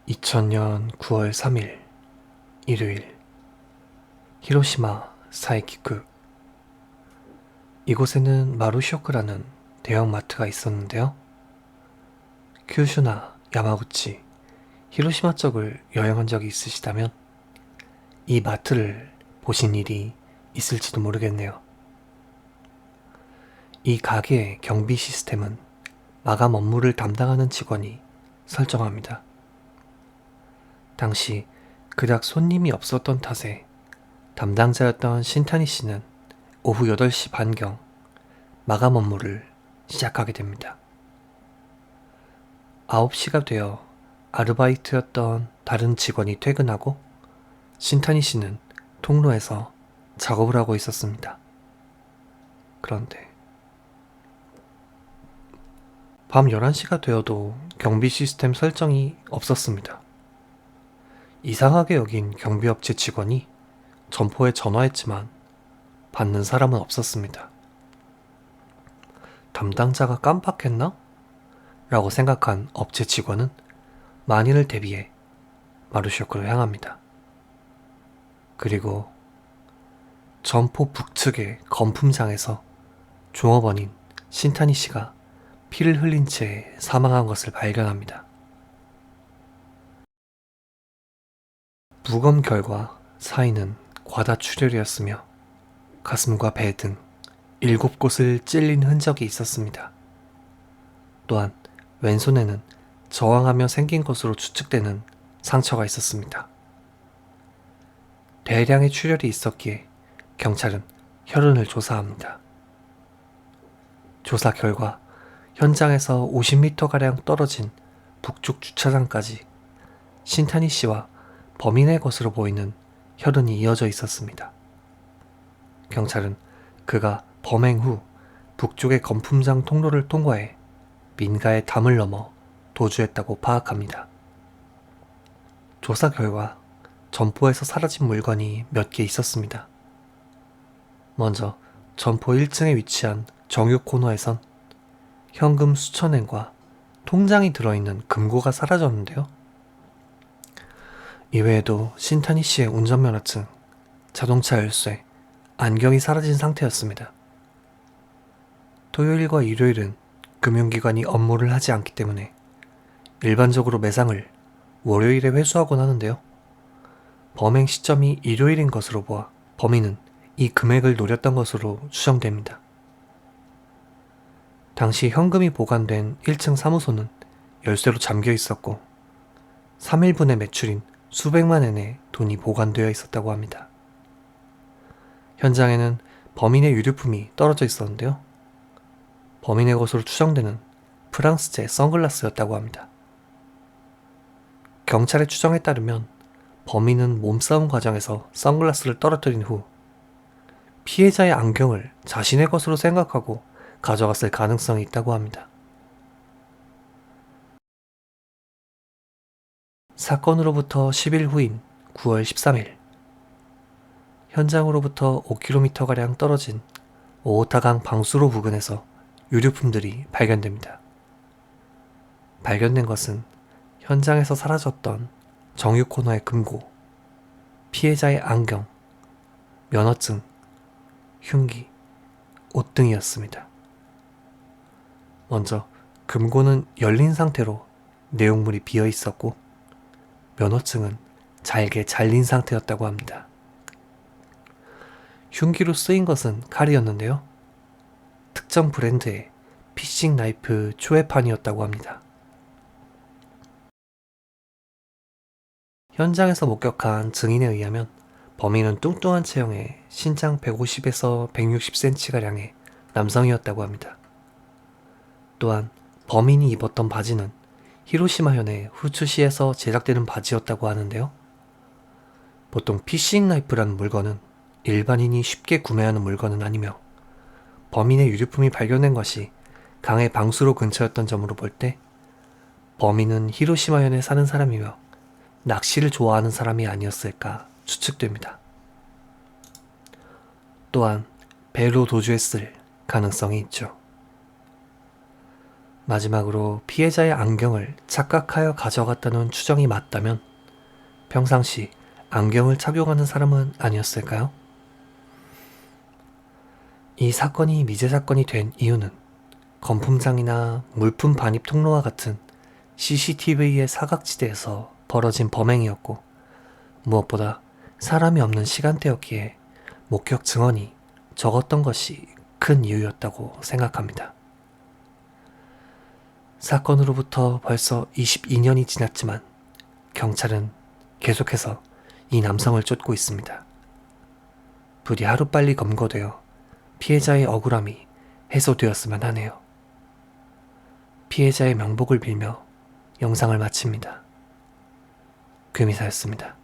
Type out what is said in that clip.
2000년 9월 3일 일요일 히로시마 사이키쿠. 이곳에는 마루쇼크라는 대형마트가 있었는데요. 큐슈나 야마구치, 히로시마 쪽을 여행한 적이 있으시다면 이 마트를 보신 일이 있을지도 모르겠네요. 이 가게의 경비 시스템은 마감 업무를 담당하는 직원이 설정합니다. 당시 그닥 손님이 없었던 탓에 담당자였던 신타니 씨는 오후 8시 반경 마감 업무를 시작하게 됩니다. 9시가 되어 아르바이트였던 다른 직원이 퇴근하고 신타니 씨는 통로에서 작업을 하고 있었습니다. 그런데 밤 11시가 되어도 경비 시스템 설정이 없었습니다. 이상하게 여긴 경비업체 직원이 점포에 전화했지만 받는 사람은 없었습니다. 담당자가 깜빡했나? 라고 생각한 업체 직원은 만일을 대비해 마루쇼크로 향합니다. 그리고 점포 북측의 건품장에서 종업원인 신타니 씨가 피를 흘린 채 사망한 것을 발견합니다. 부검 결과 사인은 과다출혈이었으며 가슴과 배 등 7곳을 찔린 흔적이 있었습니다. 또한 왼손에는 저항하며 생긴 것으로 추측되는 상처가 있었습니다. 대량의 출혈이 있었기에 경찰은 혈흔을 조사합니다. 조사 결과 현장에서 50m가량 떨어진 북쪽 주차장까지 신타니 씨와 범인의 것으로 보이는 혈흔이 이어져 있었습니다. 경찰은 그가 범행 후 북쪽의 건품장 통로를 통과해 민가의 담을 넘어 도주했다고 파악합니다. 조사 결과 점포에서 사라진 물건이 몇 개 있었습니다. 먼저 점포 1층에 위치한 정육 코너에선 현금 수천 엔과 통장이 들어있는 금고가 사라졌는데요. 이외에도 신타니 씨의 운전면허증, 자동차 열쇠, 안경이 사라진 상태였습니다. 토요일과 일요일은 금융기관이 업무를 하지 않기 때문에 일반적으로 매상을 월요일에 회수하곤 하는데요. 범행 시점이 일요일인 것으로 보아 범인은 이 금액을 노렸던 것으로 추정됩니다. 당시 현금이 보관된 1층 사무소는 열쇠로 잠겨 있었고 3일분의 매출인 수백만 엔의 돈이 보관되어 있었다고 합니다. 현장에는 범인의 유류품이 떨어져 있었는데요. 범인의 것으로 추정되는 프랑스제 선글라스였다고 합니다. 경찰의 추정에 따르면 범인은 몸싸움 과정에서 선글라스를 떨어뜨린 후 피해자의 안경을 자신의 것으로 생각하고 가져갔을 가능성이 있다고 합니다. 사건으로부터 10일 후인 9월 13일, 현장으로부터 5km가량 떨어진 오오타강 방수로 부근에서 유류품들이 발견됩니다. 발견된 것은 현장에서 사라졌던 정육 코너의 금고, 피해자의 안경, 면허증, 흉기, 옷 등이었습니다. 먼저 금고는 열린 상태로 내용물이 비어 있었고 면허증은 잘게 잘린 상태였다고 합니다. 흉기로 쓰인 것은 칼이었는데요. 특정 브랜드의 피싱 나이프 초회판이었다고 합니다. 현장에서 목격한 증인에 의하면 범인은 뚱뚱한 체형에 신장 150에서 160cm가량의 남성이었다고 합니다. 또한 범인이 입었던 바지는 히로시마현의 후츠시에서 제작되는 바지였다고 하는데요. 보통 피싱 나이프라는 물건은 일반인이 쉽게 구매하는 물건은 아니며 범인의 유류품이 발견된 것이 강의 방수로 근처였던 점으로 볼 때 범인은 히로시마현에 사는 사람이며 낚시를 좋아하는 사람이 아니었을까 추측됩니다. 또한 배로 도주했을 가능성이 있죠. 마지막으로 피해자의 안경을 착각하여 가져갔다는 추정이 맞다면 평상시 안경을 착용하는 사람은 아니었을까요? 이 사건이 미제 사건이 된 이유는 건품장이나 물품 반입 통로와 같은 CCTV의 사각지대에서 벌어진 범행이었고, 무엇보다 사람이 없는 시간대였기에 목격 증언이 적었던 것이 큰 이유였다고 생각합니다. 사건으로부터 벌써 22년이 지났지만 경찰은 계속해서 이 남성을 쫓고 있습니다. 부디 하루빨리 검거되어 피해자의 억울함이 해소되었으면 하네요. 피해자의 명복을 빌며 영상을 마칩니다. 금이사였습니다.